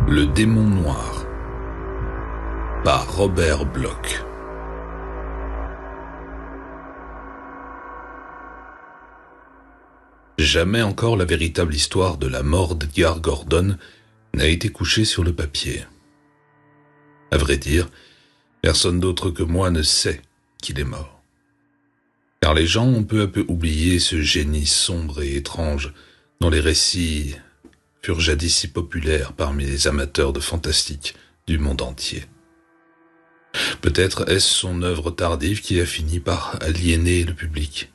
Le démon noir par Robert Bloch. Jamais encore la véritable histoire de la mort d'Edgar Gordon n'a été couchée sur le papier. À vrai dire, personne d'autre que moi ne sait qu'il est mort. Car les gens ont peu à peu oublié ce génie sombre et étrange dont les récits furent jadis si populaires parmi les amateurs de fantastique du monde entier. Peut-être est-ce son œuvre tardive qui a fini par aliéner le public.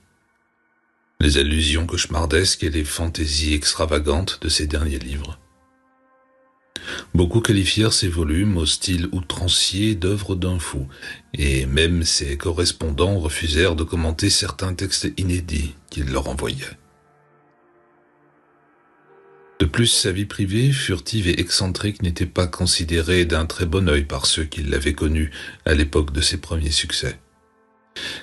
Les allusions cauchemardesques et les fantaisies extravagantes de ses derniers livres. Beaucoup qualifièrent ces volumes au style outrancier d'œuvres d'un fou, et même ses correspondants refusèrent de commenter certains textes inédits qu'il leur envoyait. De plus, sa vie privée, furtive et excentrique, n'était pas considérée d'un très bon œil par ceux qui l'avaient connu à l'époque de ses premiers succès.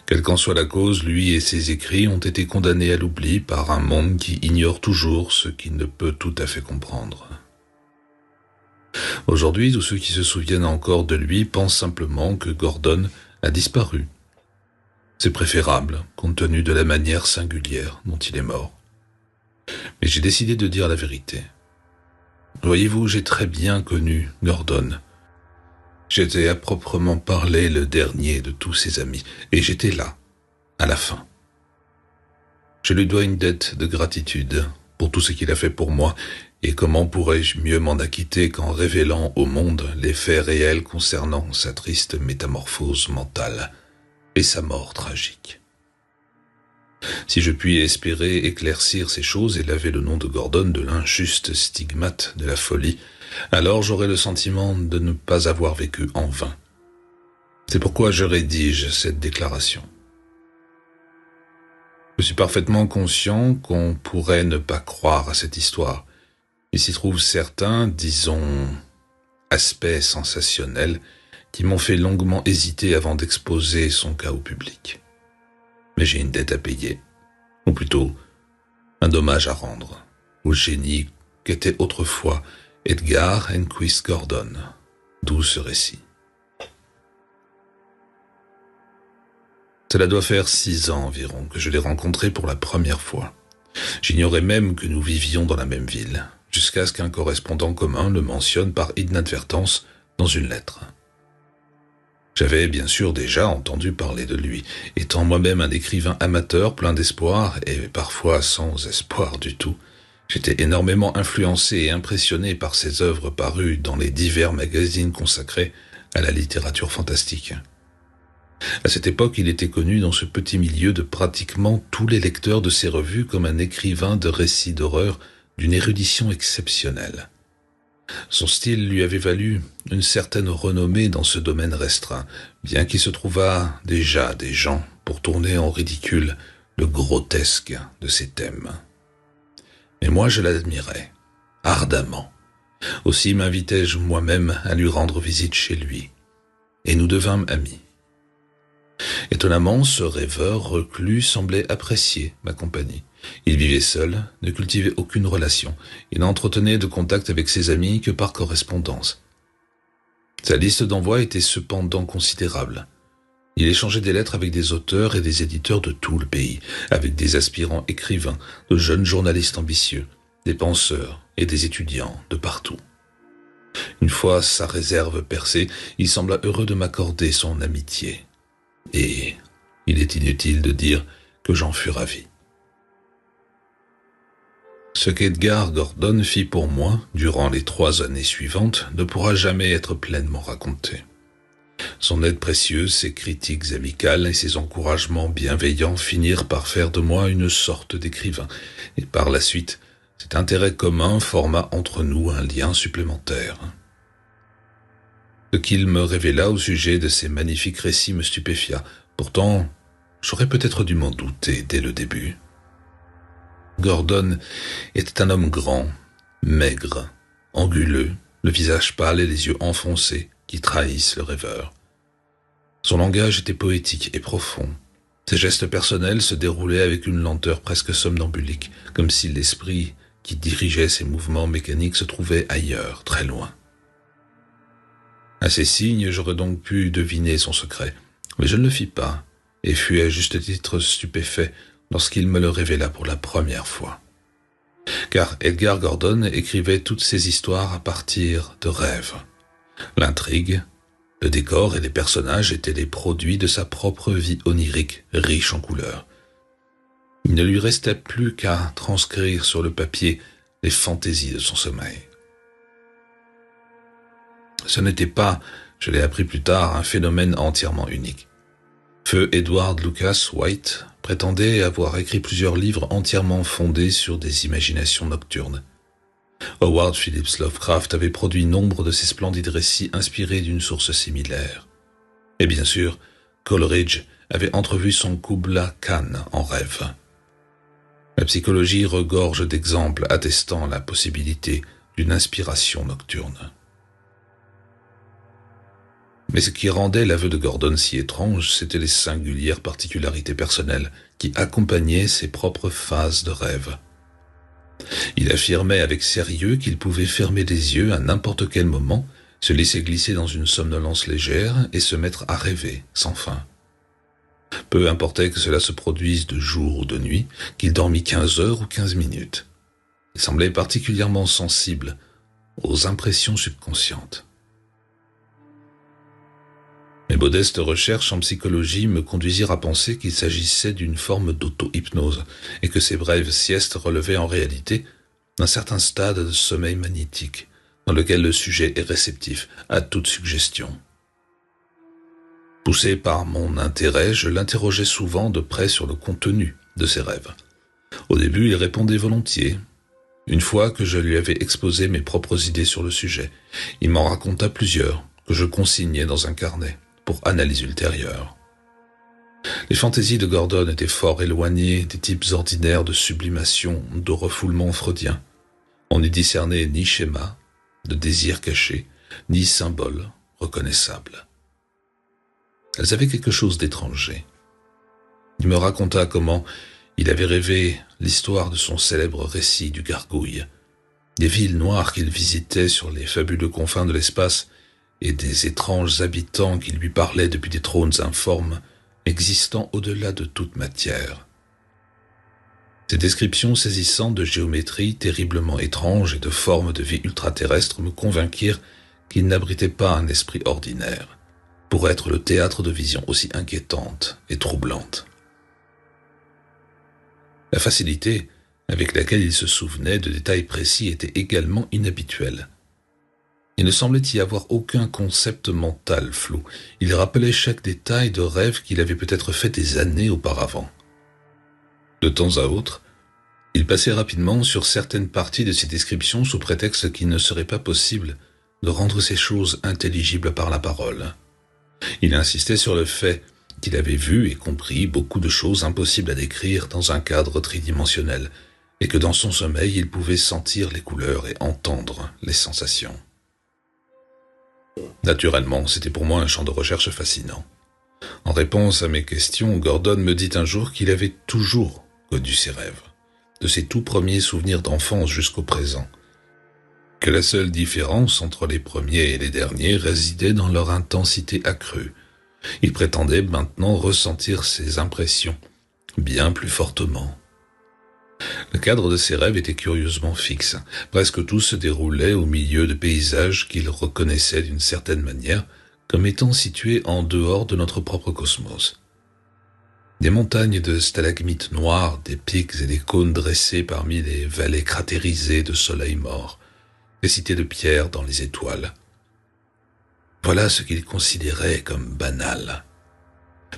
Quelle qu'en soit la cause, lui et ses écrits ont été condamnés à l'oubli par un monde qui ignore toujours ce qu'il ne peut tout à fait comprendre. Aujourd'hui, tous ceux qui se souviennent encore de lui pensent simplement que Gordon a disparu. C'est préférable, compte tenu de la manière singulière dont il est mort. Mais j'ai décidé de dire la vérité. Voyez-vous, j'ai très bien connu Gordon. J'étais à proprement parler le dernier de tous ses amis, et j'étais là, à la fin. Je lui dois une dette de gratitude pour tout ce qu'il a fait pour moi, et comment pourrais-je mieux m'en acquitter qu'en révélant au monde les faits réels concernant sa triste métamorphose mentale et sa mort tragique. Si je puis espérer éclaircir ces choses et laver le nom de Gordon de l'injuste stigmate de la folie, alors j'aurai le sentiment de ne pas avoir vécu en vain. C'est pourquoi je rédige cette déclaration. Je suis parfaitement conscient qu'on pourrait ne pas croire à cette histoire. Il s'y trouve certains, disons, aspects sensationnels qui m'ont fait longuement hésiter avant d'exposer son cas au public. Mais j'ai une dette à payer, ou plutôt un dommage à rendre au génie qu'était autrefois Edgar Enquist Gordon, d'où ce récit. Cela doit faire 6 ans environ que je l'ai rencontré pour la première fois. J'ignorais même que nous vivions dans la même ville, jusqu'à ce qu'un correspondant commun le mentionne par inadvertance dans une lettre. J'avais bien sûr déjà entendu parler de lui, étant moi-même un écrivain amateur plein d'espoir et parfois sans espoir du tout. J'étais énormément influencé et impressionné par ses œuvres parues dans les divers magazines consacrés à la littérature fantastique. À cette époque, il était connu dans ce petit milieu de pratiquement tous les lecteurs de ces revues comme un écrivain de récits d'horreur d'une érudition exceptionnelle. Son style lui avait valu une certaine renommée dans ce domaine restreint, bien qu'il se trouvât déjà des gens pour tourner en ridicule le grotesque de ses thèmes. Mais moi je l'admirais, ardemment. Aussi m'invitai-je moi-même à lui rendre visite chez lui, et nous devînmes amis. Étonnamment, ce rêveur reclus semblait apprécier ma compagnie. Il vivait seul, ne cultivait aucune relation, et n'entretenait de contact avec ses amis que par correspondance. Sa liste d'envois était cependant considérable. Il échangeait des lettres avec des auteurs et des éditeurs de tout le pays, avec des aspirants écrivains, de jeunes journalistes ambitieux, des penseurs et des étudiants de partout. Une fois sa réserve percée, il sembla heureux de m'accorder son amitié. Et il est inutile de dire que j'en fus ravi. Ce qu'Edgar Gordon fit pour moi, durant les 3 années suivantes, ne pourra jamais être pleinement raconté. Son aide précieuse, ses critiques amicales et ses encouragements bienveillants finirent par faire de moi une sorte d'écrivain, et par la suite, cet intérêt commun forma entre nous un lien supplémentaire. Ce qu'il me révéla au sujet de ces magnifiques récits me stupéfia. Pourtant, j'aurais peut-être dû m'en douter dès le début. Gordon était un homme grand, maigre, anguleux, le visage pâle et les yeux enfoncés qui trahissent le rêveur. Son langage était poétique et profond. Ses gestes personnels se déroulaient avec une lenteur presque somnambulique, comme si l'esprit qui dirigeait ses mouvements mécaniques se trouvait ailleurs, très loin. À ces signes, j'aurais donc pu deviner son secret, mais je ne le fis pas, et fus à juste titre stupéfait lorsqu'il me le révéla pour la première fois. Car Edgar Gordon écrivait toutes ses histoires à partir de rêves. L'intrigue, le décor et les personnages étaient les produits de sa propre vie onirique, riche en couleurs. Il ne lui restait plus qu'à transcrire sur le papier les fantaisies de son sommeil. Ce n'était pas, je l'ai appris plus tard, un phénomène entièrement unique. Feu Edward Lucas White prétendait avoir écrit plusieurs livres entièrement fondés sur des imaginations nocturnes. Howard Phillips Lovecraft avait produit nombre de ces splendides récits inspirés d'une source similaire. Et bien sûr, Coleridge avait entrevu son Kubla Khan en rêve. La psychologie regorge d'exemples attestant la possibilité d'une inspiration nocturne. Mais ce qui rendait l'aveu de Gordon si étrange, c'étaient les singulières particularités personnelles qui accompagnaient ses propres phases de rêve. Il affirmait avec sérieux qu'il pouvait fermer les yeux à n'importe quel moment, se laisser glisser dans une somnolence légère et se mettre à rêver sans fin. Peu importait que cela se produise de jour ou de nuit, qu'il dormît 15 heures ou 15 minutes. Il semblait particulièrement sensible aux impressions subconscientes. Mes modestes recherches en psychologie me conduisirent à penser qu'il s'agissait d'une forme d'auto-hypnose et que ces brèves siestes relevaient en réalité d'un certain stade de sommeil magnétique dans lequel le sujet est réceptif à toute suggestion. Poussé par mon intérêt, je l'interrogeais souvent de près sur le contenu de ses rêves. Au début, il répondait volontiers. Une fois que je lui avais exposé mes propres idées sur le sujet, il m'en raconta plusieurs que je consignais dans un carnet pour analyse ultérieure. Les fantaisies de Gordon étaient fort éloignées des types ordinaires de sublimation, de refoulement freudien. On n'y discernait ni schéma, de désir caché, ni symbole reconnaissable. Elles avaient quelque chose d'étranger. Il me raconta comment il avait rêvé l'histoire de son célèbre récit du Gargouille, des villes noires qu'il visitait sur les fabuleux confins de l'espace et des étranges habitants qui lui parlaient depuis des trônes informes, existant au-delà de toute matière. Ces descriptions saisissantes de géométrie terriblement étrange et de formes de vie ultraterrestres me convainquirent qu'il n'abritait pas un esprit ordinaire, pour être le théâtre de visions aussi inquiétantes et troublantes. La facilité avec laquelle il se souvenait de détails précis était également inhabituelle. Il ne semblait y avoir aucun concept mental flou. Il rappelait chaque détail de rêve qu'il avait peut-être fait des années auparavant. De temps à autre, il passait rapidement sur certaines parties de ces descriptions sous prétexte qu'il ne serait pas possible de rendre ces choses intelligibles par la parole. Il insistait sur le fait qu'il avait vu et compris beaucoup de choses impossibles à décrire dans un cadre tridimensionnel, et que dans son sommeil il pouvait sentir les couleurs et entendre les sensations. Naturellement, c'était pour moi un champ de recherche fascinant. En réponse à mes questions, Gordon me dit un jour qu'il avait toujours connu ses rêves, de ses tout premiers souvenirs d'enfance jusqu'au présent, que la seule différence entre les premiers et les derniers résidait dans leur intensité accrue. Il prétendait maintenant ressentir ses impressions bien plus fortement. Le cadre de ses rêves était curieusement fixe. Presque tout se déroulait au milieu de paysages qu'il reconnaissait d'une certaine manière comme étant situés en dehors de notre propre cosmos. Des montagnes de stalagmites noirs, des pics et des cônes dressés parmi les vallées cratérisées de soleils morts, des cités de pierre dans les étoiles. Voilà ce qu'il considérait comme banal.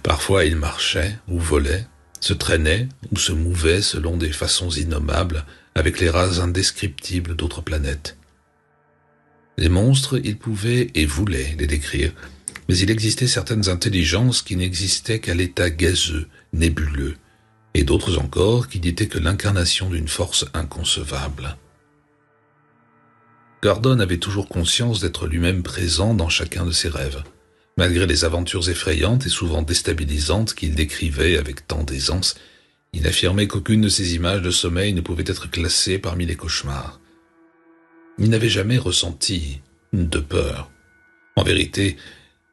Parfois il marchait ou volait, se traînait ou se mouvait selon des façons innommables avec les races indescriptibles d'autres planètes. Les monstres, il pouvait et voulait les décrire, mais il existait certaines intelligences qui n'existaient qu'à l'état gazeux, nébuleux, et d'autres encore qui n'étaient que l'incarnation d'une force inconcevable. Gordon avait toujours conscience d'être lui-même présent dans chacun de ses rêves. Malgré les aventures effrayantes et souvent déstabilisantes qu'il décrivait avec tant d'aisance, il affirmait qu'aucune de ces images de sommeil ne pouvait être classée parmi les cauchemars. Il n'avait jamais ressenti de peur. En vérité,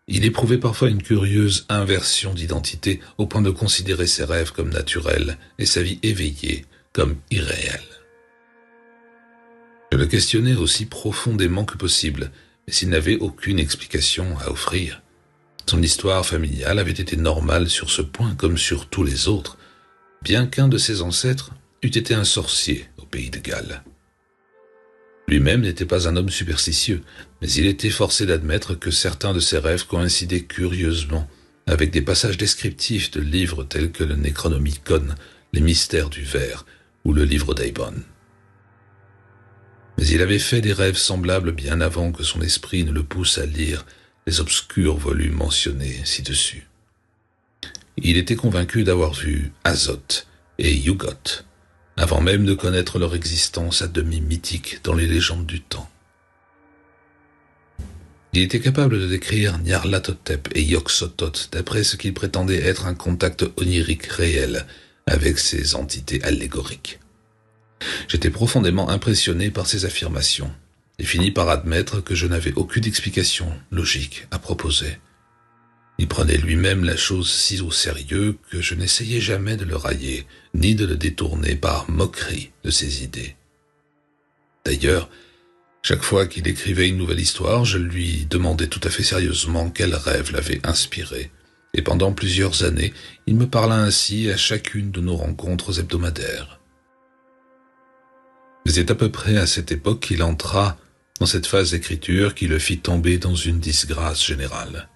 il éprouvait parfois une curieuse inversion d'identité au point de considérer ses rêves comme naturels et sa vie éveillée comme irréelle. Je le questionnais aussi profondément que possible, mais s'il n'avait aucune explication à offrir. Son histoire familiale avait été normale sur ce point comme sur tous les autres, bien qu'un de ses ancêtres eût été un sorcier au pays de Galles. Lui-même n'était pas un homme superstitieux, mais il était forcé d'admettre que certains de ses rêves coïncidaient curieusement avec des passages descriptifs de livres tels que le Necronomicon, les Mystères du Ver ou le livre d'Eibon. Mais il avait fait des rêves semblables bien avant que son esprit ne le pousse à lire les obscurs volumes mentionnés ci-dessus. Il était convaincu d'avoir vu Azoth et Yugoth, avant même de connaître leur existence à demi mythique dans les légendes du temps. Il était capable de décrire Nyarlathotep et Yog-Sothoth d'après ce qu'il prétendait être un contact onirique réel avec ces entités allégoriques. J'étais profondément impressionné par ces affirmations et finis par admettre que je n'avais aucune explication logique à proposer. Il prenait lui-même la chose si au sérieux que je n'essayais jamais de le railler, ni de le détourner par moquerie de ses idées. D'ailleurs, chaque fois qu'il écrivait une nouvelle histoire, je lui demandais tout à fait sérieusement quel rêve l'avait inspiré, et pendant plusieurs années, il me parla ainsi à chacune de nos rencontres hebdomadaires. C'est à peu près à cette époque qu'il entra dans cette phase d'écriture qui le fit tomber dans une disgrâce générale.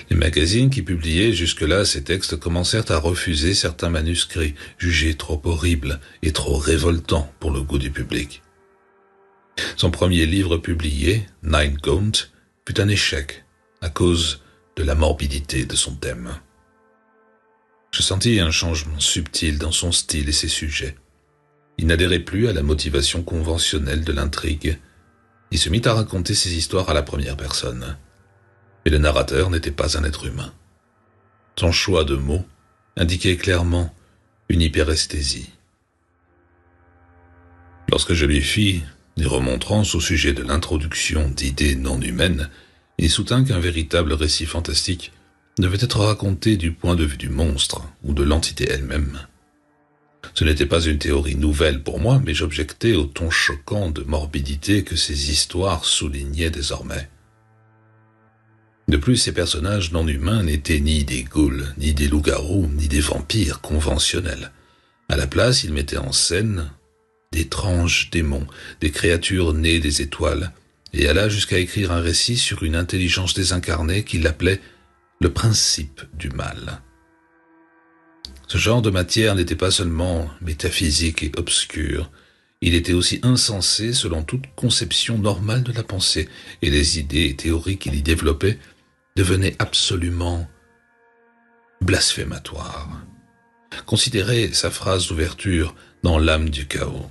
Les magazines qui publiaient jusque-là ces textes commencèrent à refuser certains manuscrits jugés trop horribles et trop révoltants pour le goût du public. Son premier livre publié, Nine Gaunt, fut un échec à cause de la morbidité de son thème. Je sentis un changement subtil dans son style et ses sujets. Il n'adhérait plus à la motivation conventionnelle de l'intrigue. Il se mit à raconter ses histoires à la première personne. Mais le narrateur n'était pas un être humain. Son choix de mots indiquait clairement une hyperesthésie. Lorsque je lui fis des remontrances au sujet de l'introduction d'idées non humaines, il soutint qu'un véritable récit fantastique devait être raconté du point de vue du monstre ou de l'entité elle-même. Ce n'était pas une théorie nouvelle pour moi, mais j'objectais au ton choquant de morbidité que ces histoires soulignaient désormais. De plus, ces personnages non humains n'étaient ni des ghouls, ni des loups-garous, ni des vampires conventionnels. À la place, ils mettaient en scène d'étranges démons, des créatures nées des étoiles, et alla jusqu'à écrire un récit sur une intelligence désincarnée qu'il appelait le principe du mal. Ce genre de matière n'était pas seulement métaphysique et obscur, il était aussi insensé selon toute conception normale de la pensée, et les idées et théories qu'il y développait devenaient absolument blasphématoires. Considérez sa phrase d'ouverture dans L'âme du chaos.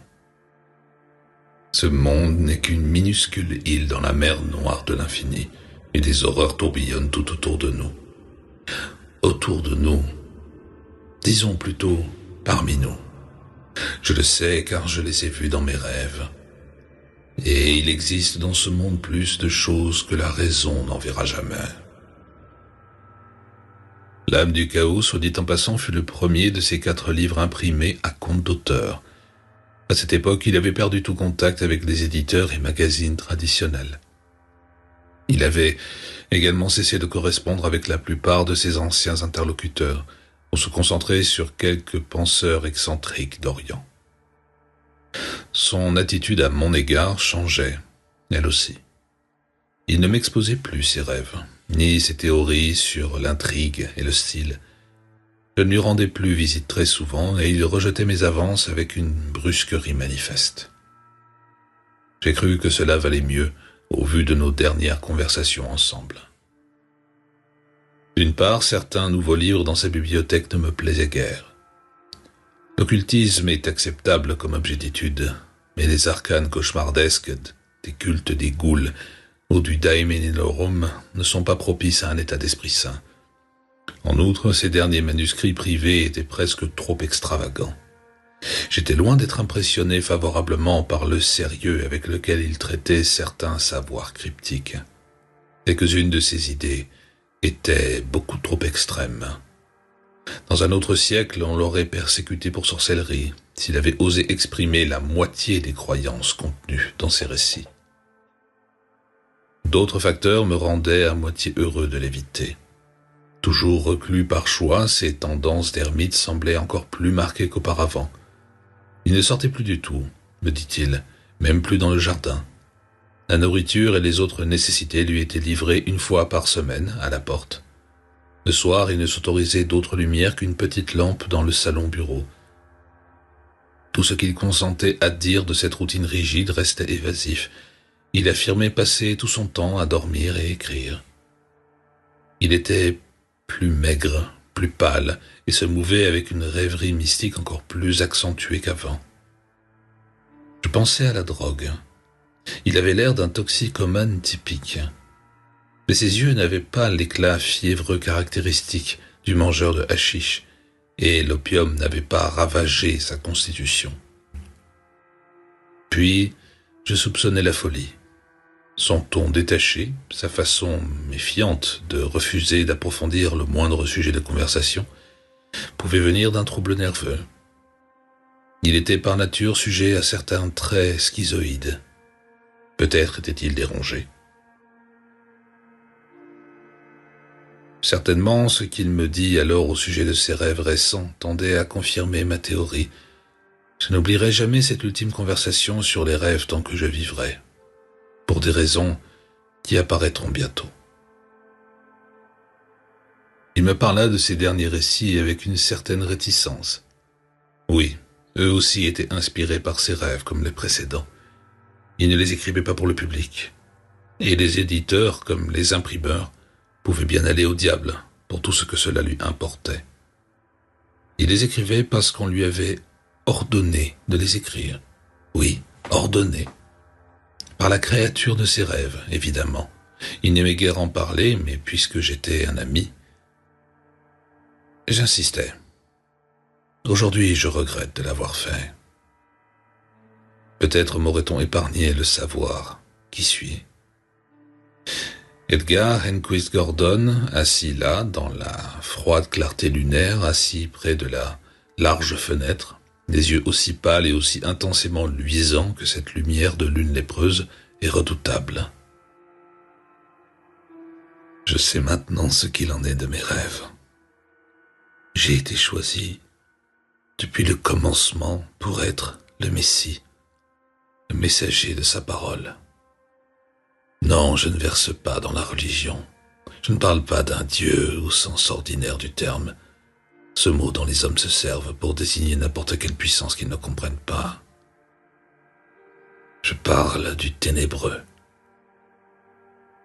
Ce monde n'est qu'une minuscule île dans la mer noire de l'infini, et des horreurs tourbillonnent tout autour de nous. Autour de nous, disons plutôt parmi nous. Je le sais car je les ai vus dans mes rêves. Et il existe dans ce monde plus de choses que la raison n'en verra jamais. L'âme du chaos, soit dit en passant, fut le premier de ces 4 livres imprimés à compte d'auteur. À cette époque, il avait perdu tout contact avec les éditeurs et magazines traditionnels. Il avait également cessé de correspondre avec la plupart de ses anciens interlocuteurs, pour se concentrer sur quelques penseurs excentriques d'Orient. Son attitude à mon égard changeait, elle aussi. Il ne m'exposait plus ses rêves, ni ses théories sur l'intrigue et le style. Je ne lui rendais plus visite très souvent et il rejetait mes avances avec une brusquerie manifeste. J'ai cru que cela valait mieux au vu de nos dernières conversations ensemble. D'une part, certains nouveaux livres dans sa bibliothèque ne me plaisaient guère. L'occultisme est acceptable comme objet d'étude, mais les arcanes cauchemardesques des cultes des ghouls ou du Daemonorum ne sont pas propices à un état d'esprit sain. En outre, ces derniers manuscrits privés étaient presque trop extravagants. J'étais loin d'être impressionné favorablement par le sérieux avec lequel ils traitaient certains savoirs cryptiques. Quelques-unes de ses idées étaient beaucoup trop extrêmes. Dans un autre siècle, on l'aurait persécuté pour sorcellerie s'il avait osé exprimer la moitié des croyances contenues dans ses récits. D'autres facteurs me rendaient à moitié heureux de l'éviter. Toujours reclus par choix, ses tendances d'ermite semblaient encore plus marquées qu'auparavant. Il ne sortait plus du tout, me dit-il, même plus dans le jardin. La nourriture et les autres nécessités lui étaient livrées une fois par semaine à la porte. Le soir, il ne s'autorisait d'autre lumière qu'une petite lampe dans le salon-bureau. Tout ce qu'il consentait à dire de cette routine rigide restait évasif. Il affirmait passer tout son temps à dormir et écrire. Il était plus maigre, plus pâle, et se mouvait avec une rêverie mystique encore plus accentuée qu'avant. Je pensais à la drogue. Il avait l'air d'un toxicomane typique. Mais ses yeux n'avaient pas l'éclat fiévreux caractéristique du mangeur de hashish, et l'opium n'avait pas ravagé sa constitution. Puis, je soupçonnais la folie. Son ton détaché, sa façon méfiante de refuser d'approfondir le moindre sujet de conversation, pouvaient venir d'un trouble nerveux. Il était par nature sujet à certains traits schizoïdes. Peut-être était-il dérangé. Certainement, ce qu'il me dit alors au sujet de ses rêves récents tendait à confirmer ma théorie. Je n'oublierai jamais cette ultime conversation sur les rêves tant que je vivrai, pour des raisons qui apparaîtront bientôt. Il me parla de ses derniers récits avec une certaine réticence. Oui, eux aussi étaient inspirés par ses rêves comme les précédents. Il ne les écrivait pas pour le public. Et les éditeurs, comme les imprimeurs, pouvaient bien aller au diable pour tout ce que cela lui importait. Il les écrivait parce qu'on lui avait ordonné de les écrire. Oui, ordonné. Par la créature de ses rêves, évidemment. Il n'aimait guère en parler, mais puisque j'étais un ami, j'insistais. Aujourd'hui, je regrette de l'avoir fait. Peut-être m'aurait-on épargné le savoir qui suis. Edgar Henquist Gordon, assis là, dans la froide clarté lunaire, assis près de la large fenêtre, des yeux aussi pâles et aussi intensément luisants que cette lumière de lune lépreuse est redoutable. Je sais maintenant ce qu'il en est de mes rêves. J'ai été choisi depuis le commencement pour être le Messie, le messager de sa parole. Non, je ne verse pas dans la religion. Je ne parle pas d'un Dieu au sens ordinaire du terme, ce mot dont les hommes se servent pour désigner n'importe quelle puissance qu'ils ne comprennent pas. Je parle du ténébreux.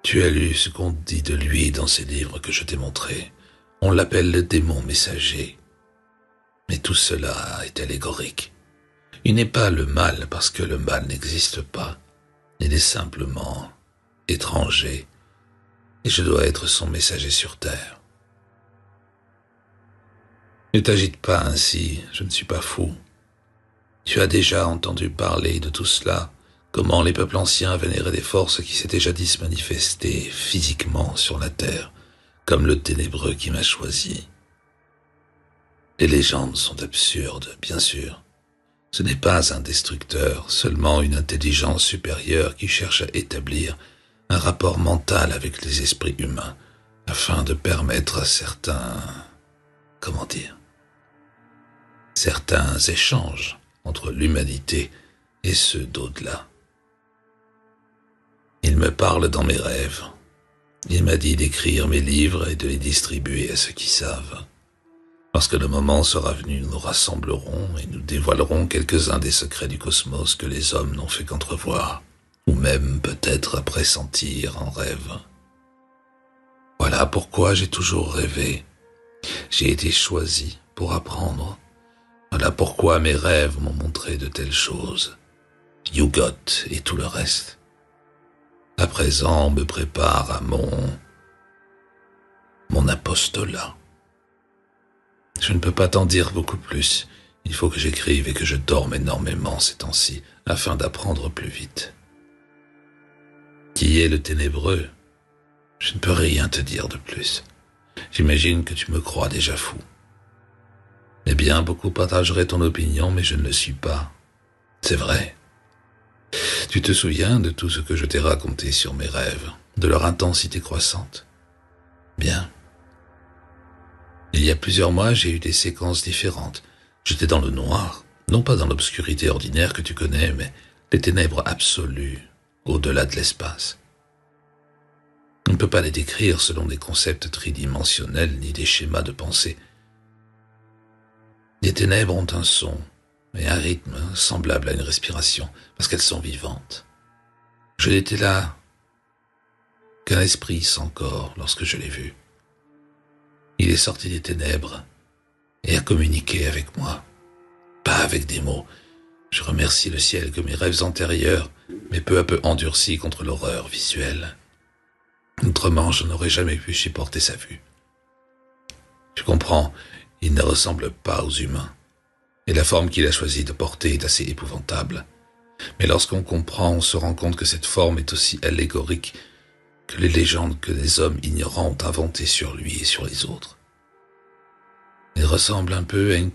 Tu as lu ce qu'on dit de lui dans ces livres que je t'ai montrés. On l'appelle le démon messager. Mais tout cela est allégorique. Il n'est pas le mal parce que le mal n'existe pas. Il est simplement étranger, et je dois être son messager sur terre. Ne t'agite pas ainsi, je ne suis pas fou. Tu as déjà entendu parler de tout cela, comment les peuples anciens vénéraient des forces qui s'étaient jadis manifestées physiquement sur la terre, comme le ténébreux qui m'a choisi. Les légendes sont absurdes, bien sûr. Ce n'est pas un destructeur, seulement une intelligence supérieure qui cherche à établir un rapport mental avec les esprits humains, afin de permettre à certains échanges entre l'humanité et ceux d'au-delà. Il me parle dans mes rêves. Il m'a dit d'écrire mes livres et de les distribuer à ceux qui savent. Lorsque le moment sera venu, nous nous rassemblerons et nous dévoilerons quelques-uns des secrets du cosmos que les hommes n'ont fait qu'entrevoir, ou même peut-être à pressentir en rêve. Voilà pourquoi j'ai toujours rêvé. J'ai été choisi pour apprendre. Voilà pourquoi mes rêves m'ont montré de telles choses. Yugot et tout le reste. À présent, on me prépare à mon apostolat. Je ne peux pas t'en dire beaucoup plus. Il faut que j'écrive et que je dorme énormément ces temps-ci, afin d'apprendre plus vite. Qui est le ténébreux? Je ne peux rien te dire de plus. J'imagine que tu me crois déjà fou. Eh bien, beaucoup partageraient ton opinion, mais je ne le suis pas. C'est vrai. Tu te souviens de tout ce que je t'ai raconté sur mes rêves, de leur intensité croissante? Bien. Il y a plusieurs mois, j'ai eu des séquences différentes. J'étais dans le noir, non pas dans l'obscurité ordinaire que tu connais, mais les ténèbres absolues, au-delà de l'espace. On ne peut pas les décrire selon des concepts tridimensionnels ni des schémas de pensée. Les ténèbres ont un son et un rythme semblable à une respiration, parce qu'elles sont vivantes. Je n'étais là qu'un esprit sans corps lorsque je l'ai vu. Il est sorti des ténèbres et a communiqué avec moi, pas avec des mots. Je remercie le ciel que mes rêves antérieurs m'aient peu à peu endurci contre l'horreur visuelle. Autrement, je n'aurais jamais pu supporter sa vue. Tu comprends, il ne ressemble pas aux humains, et la forme qu'il a choisi de porter est assez épouvantable. Mais lorsqu'on comprend, on se rend compte que cette forme est aussi allégorique que les légendes que des hommes ignorants ont inventées sur lui et sur les autres. Il ressemble un peu à une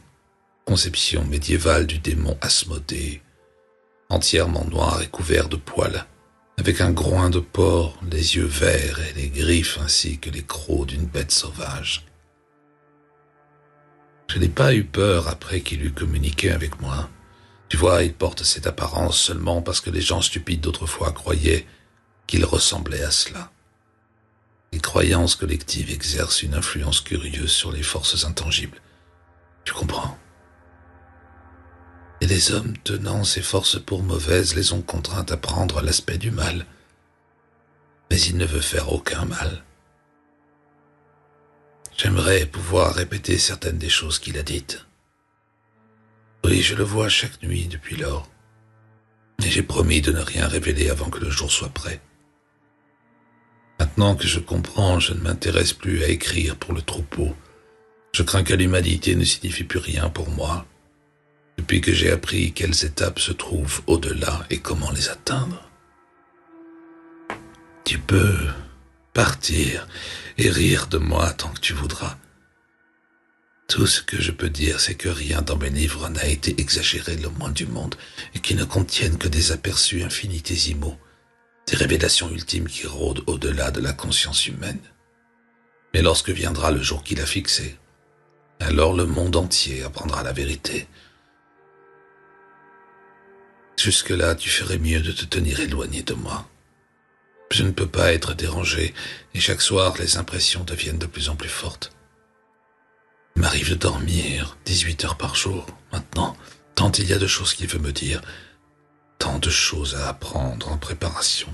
conception médiévale du démon Asmodée, entièrement noir et couvert de poils, avec un groin de porc, les yeux verts et les griffes ainsi que les crocs d'une bête sauvage. Je n'ai pas eu peur après qu'il eut communiqué avec moi. Tu vois, il porte cette apparence seulement parce que les gens stupides d'autrefois croyaient qu'il ressemblait à cela. Les croyances collectives exercent une influence curieuse sur les forces intangibles. Tu comprends? Et les hommes tenant ces forces pour mauvaises les ont contraintes à prendre l'aspect du mal. Mais il ne veut faire aucun mal. J'aimerais pouvoir répéter certaines des choses qu'il a dites. Oui, je le vois chaque nuit depuis lors. Et j'ai promis de ne rien révéler avant que le jour soit prêt. Maintenant que je comprends, je ne m'intéresse plus à écrire pour le troupeau. Je crains que l'humanité ne signifie plus rien pour moi, depuis que j'ai appris quelles étapes se trouvent au-delà et comment les atteindre. Tu peux partir et rire de moi tant que tu voudras. Tout ce que je peux dire, c'est que rien dans mes livres n'a été exagéré le moins du monde et qu'ils ne contiennent que des aperçus infinitésimaux, des révélations ultimes qui rôdent au-delà de la conscience humaine. Mais lorsque viendra le jour qu'il a fixé, alors le monde entier apprendra la vérité. Jusque-là, tu ferais mieux de te tenir éloigné de moi. Je ne peux pas être dérangé, et chaque soir, les impressions deviennent de plus en plus fortes. Il m'arrive de dormir 18 heures par jour, maintenant, tant il y a de choses qu'il veut me dire, tant de choses à apprendre en préparation.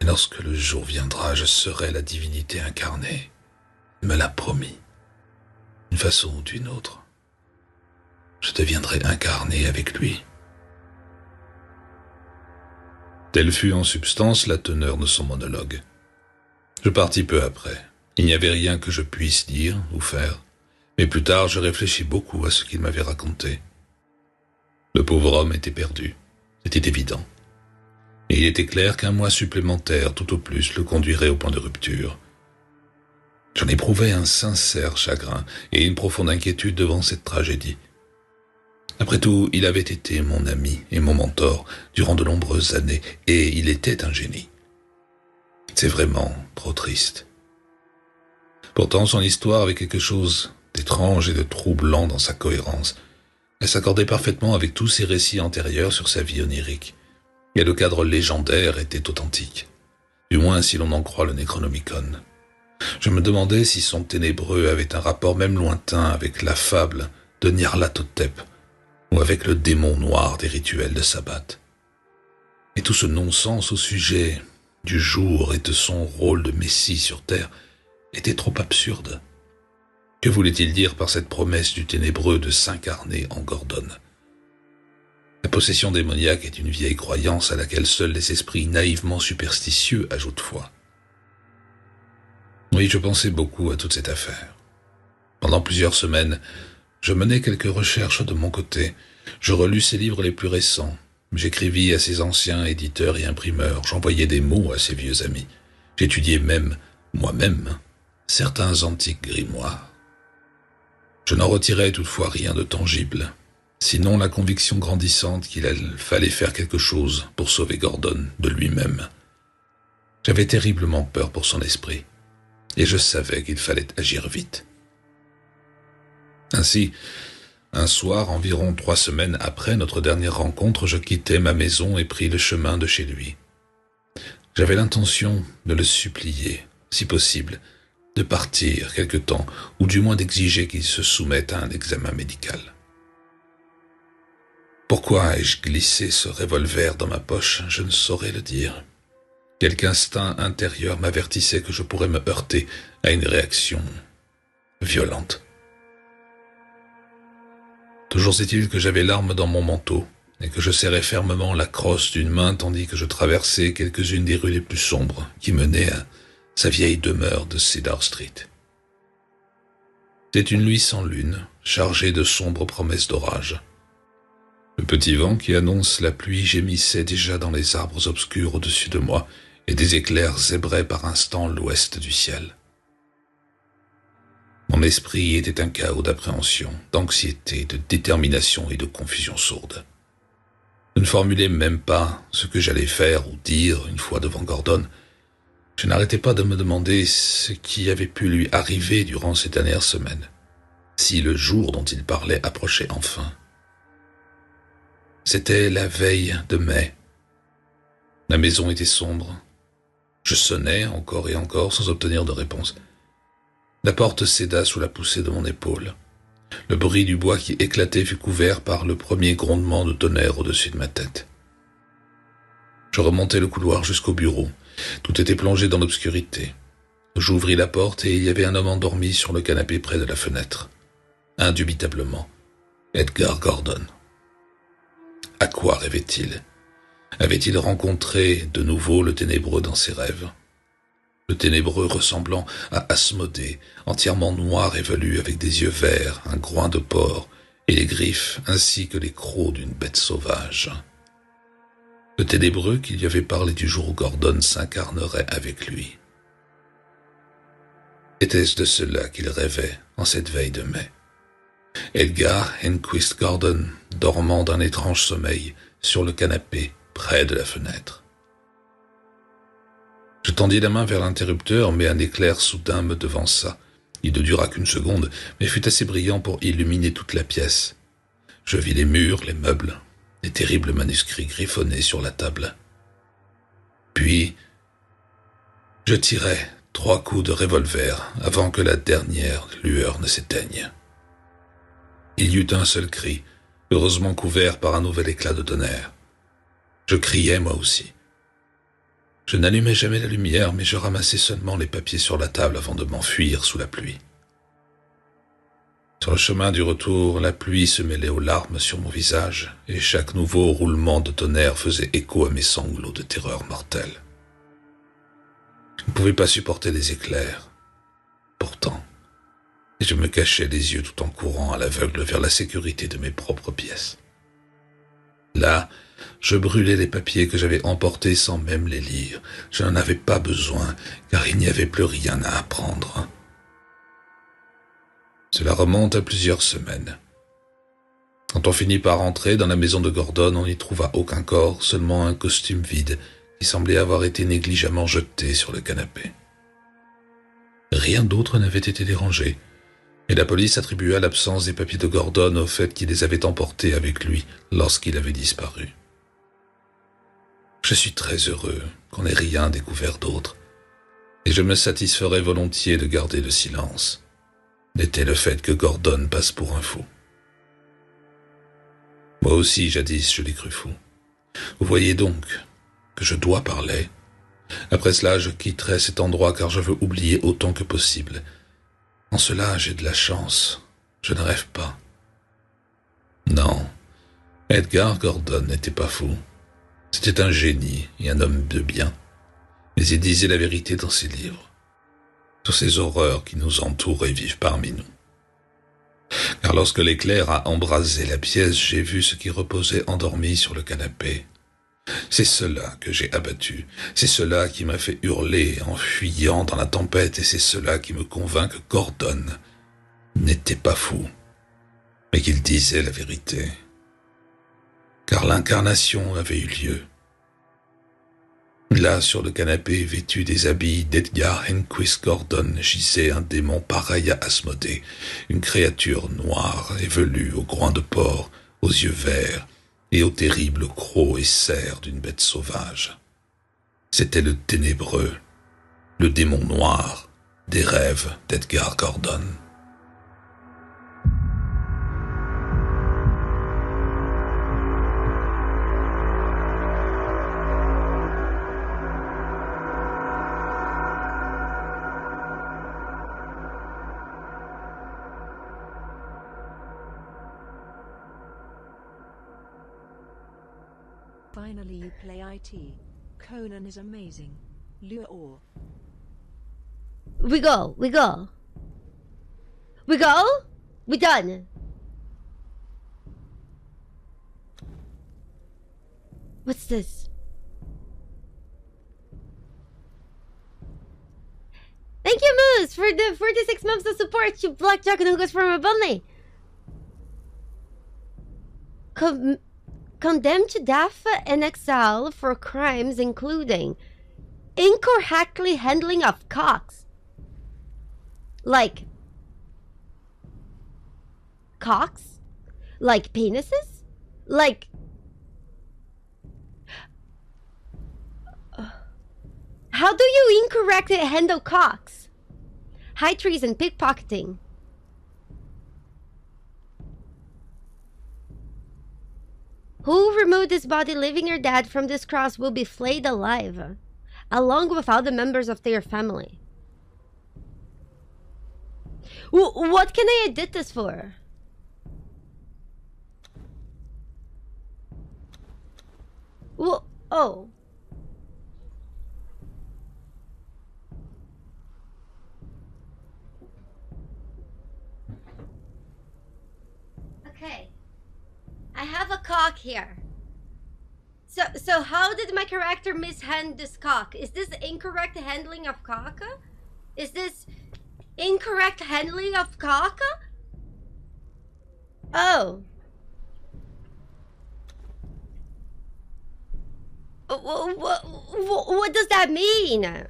Et lorsque le jour viendra, je serai la divinité incarnée. Il me l'a promis, d'une façon ou d'une autre. Je deviendrai incarné avec lui. Telle fut en substance la teneur de son monologue. Je partis peu après. Il n'y avait rien que je puisse dire ou faire, mais plus tard je réfléchis beaucoup à ce qu'il m'avait raconté. Le pauvre homme était perdu, c'était évident. Et il était clair qu'un mois supplémentaire, tout au plus, le conduirait au point de rupture. J'en éprouvais un sincère chagrin et une profonde inquiétude devant cette tragédie. Après tout, il avait été mon ami et mon mentor durant de nombreuses années, et il était un génie. C'est vraiment trop triste. Pourtant, son histoire avait quelque chose d'étrange et de troublant dans sa cohérence. Elle s'accordait parfaitement avec tous ses récits antérieurs sur sa vie onirique, et le cadre légendaire était authentique, du moins si l'on en croit le Necronomicon. Je me demandais si son ténébreux avait un rapport même lointain avec la fable de Nyarlathotep, ou avec le démon noir des rituels de sabbat. Et tout ce non-sens au sujet du jour et de son rôle de messie sur terre était trop absurde. Que voulait-il dire par cette promesse du ténébreux de s'incarner en Gordon? La possession démoniaque est une vieille croyance à laquelle seuls les esprits naïvement superstitieux ajoutent foi. Oui, je pensais beaucoup à toute cette affaire. Pendant plusieurs semaines, je menais quelques recherches de mon côté. Je relus ses livres les plus récents. J'écrivis à ses anciens éditeurs et imprimeurs. J'envoyais des mots à ses vieux amis. J'étudiais même, moi-même, certains antiques grimoires. Je n'en retirais toutefois rien de tangible, sinon la conviction grandissante qu'il fallait faire quelque chose pour sauver Gordon de lui-même. J'avais terriblement peur pour son esprit, et je savais qu'il fallait agir vite. Ainsi, un soir, environ 3 semaines après notre dernière rencontre, je quittai ma maison et pris le chemin de chez lui. J'avais l'intention de le supplier, si possible, de partir quelque temps, ou du moins d'exiger qu'il se soumette à un examen médical. Pourquoi ai-je glissé ce revolver dans ma poche, je ne saurais le dire. Quelque instinct intérieur m'avertissait que je pourrais me heurter à une réaction violente. Toujours est-il que j'avais l'arme dans mon manteau et que je serrais fermement la crosse d'une main tandis que je traversais quelques-unes des rues les plus sombres qui menaient à sa vieille demeure de Cedar Street. C'était une nuit sans lune, chargée de sombres promesses d'orage. Le petit vent qui annonce la pluie gémissait déjà dans les arbres obscurs au-dessus de moi et des éclairs zébraient par instants l'ouest du ciel. Mon esprit était un chaos d'appréhension, d'anxiété, de détermination et de confusion sourde. Je ne formulais même pas ce que j'allais faire ou dire une fois devant Gordon. Je n'arrêtais pas de me demander ce qui avait pu lui arriver durant ces dernières semaines, si le jour dont il parlait approchait enfin. C'était la veille de mai. La maison était sombre. Je sonnais encore et encore sans obtenir de réponse. La porte céda sous la poussée de mon épaule. Le bruit du bois qui éclatait fut couvert par le premier grondement de tonnerre au-dessus de ma tête. Je remontai le couloir jusqu'au bureau. Tout était plongé dans l'obscurité. J'ouvris la porte et il y avait un homme endormi sur le canapé près de la fenêtre. Indubitablement, Edgar Gordon. À quoi rêvait-il? Avait-il rencontré de nouveau le ténébreux dans ses rêves? Le ténébreux ressemblant à Asmodée, entièrement noir et velu avec des yeux verts, un groin de porc et les griffes ainsi que les crocs d'une bête sauvage. Le ténébreux qui lui avait parlé du jour où Gordon s'incarnerait avec lui. Était-ce de cela qu'il rêvait en cette veille de mai? Edgar Henquist Gordon, dormant d'un étrange sommeil sur le canapé près de la fenêtre. Je tendis la main vers l'interrupteur, mais un éclair soudain me devança. Il ne dura qu'une seconde, mais fut assez brillant pour illuminer toute la pièce. Je vis les murs, les meubles, les terribles manuscrits griffonnés sur la table. Puis, je tirai 3 coups de revolver avant que la dernière lueur ne s'éteigne. Il y eut un seul cri, heureusement couvert par un nouvel éclat de tonnerre. Je criai moi aussi. Je n'allumai jamais la lumière, mais je ramassai seulement les papiers sur la table avant de m'enfuir sous la pluie. Sur le chemin du retour, la pluie se mêlait aux larmes sur mon visage, et chaque nouveau roulement de tonnerre faisait écho à mes sanglots de terreur mortelle. Je ne pouvais pas supporter les éclairs. Pourtant, je me cachais les yeux tout en courant à l'aveugle vers la sécurité de mes propres pièces. Là, je brûlais les papiers que j'avais emportés sans même les lire. Je n'en avais pas besoin, car il n'y avait plus rien à apprendre. Cela remonte à plusieurs semaines. Quand on finit par entrer dans la maison de Gordon, on n'y trouva aucun corps, seulement un costume vide qui semblait avoir été négligemment jeté sur le canapé. Rien d'autre n'avait été dérangé, et la police attribua l'absence des papiers de Gordon au fait qu'il les avait emportés avec lui lorsqu'il avait disparu. Je suis très heureux qu'on n'ait rien découvert d'autre, et je me satisferais volontiers de garder le silence, n'était le fait que Gordon passe pour un fou. Moi aussi, jadis, je l'ai cru fou. Vous voyez donc que je dois parler. Après cela, je quitterai cet endroit car je veux oublier autant que possible. En cela, j'ai de la chance. Je ne rêve pas. Non, Edgar Gordon n'était pas fou. C'était un génie et un homme de bien. Mais il disait la vérité dans ses livres, sur ces horreurs qui nous entourent et vivent parmi nous. Car lorsque l'éclair a embrasé la pièce, j'ai vu ce qui reposait endormi sur le canapé. C'est cela que j'ai abattu, c'est cela qui m'a fait hurler en fuyant dans la tempête, et c'est cela qui me convainc que Gordon n'était pas fou, mais qu'il disait la vérité. Car l'incarnation avait eu lieu. Là, sur le canapé, vêtu des habits d'Edgar Henquist Gordon, gisait un démon pareil à Asmodée, une créature noire et velue, aux groins de porc, aux yeux verts, et au terrible croc et serre d'une bête sauvage. C'était le ténébreux, le démon noir des rêves d'Edgar Gordon. Finally you play IT. Conan is amazing. Lure. We go. We go? We done. What's this? Thank you, Moose, for the 46 months of support. You blackjack and goes from a bunny. Condemned to death and exile for crimes including incorrectly handling of cocks. Like cocks? Like penises? Like how do you incorrectly handle cocks? High treason, pickpocketing. Who removed this body, leaving your dad from this cross, will be flayed alive, along with all the members of their family. What can I edit this for? Well, oh. Okay. I have a cock here. So how did my character mishand this cock? Is this incorrect handling of cock? Is this incorrect handling of cock? Oh. What does that mean?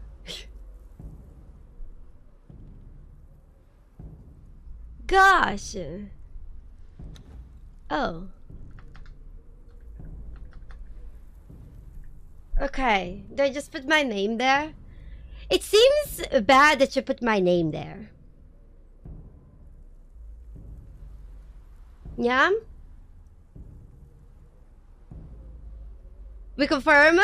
Gosh. Oh. Okay, do I just put my name there? It seems bad that you put my name there. Yeah? We confirm?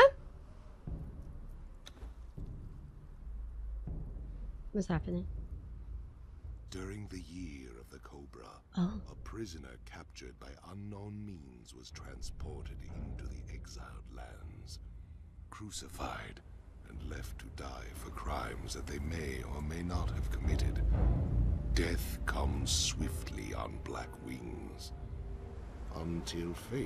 What's happening? During the year of the Cobra, Oh. a prisoner captured by unknown means was transported into the exiled lands, crucified, and left to die for crimes that they may or may not have committed. Death comes swiftly on black wings, until fate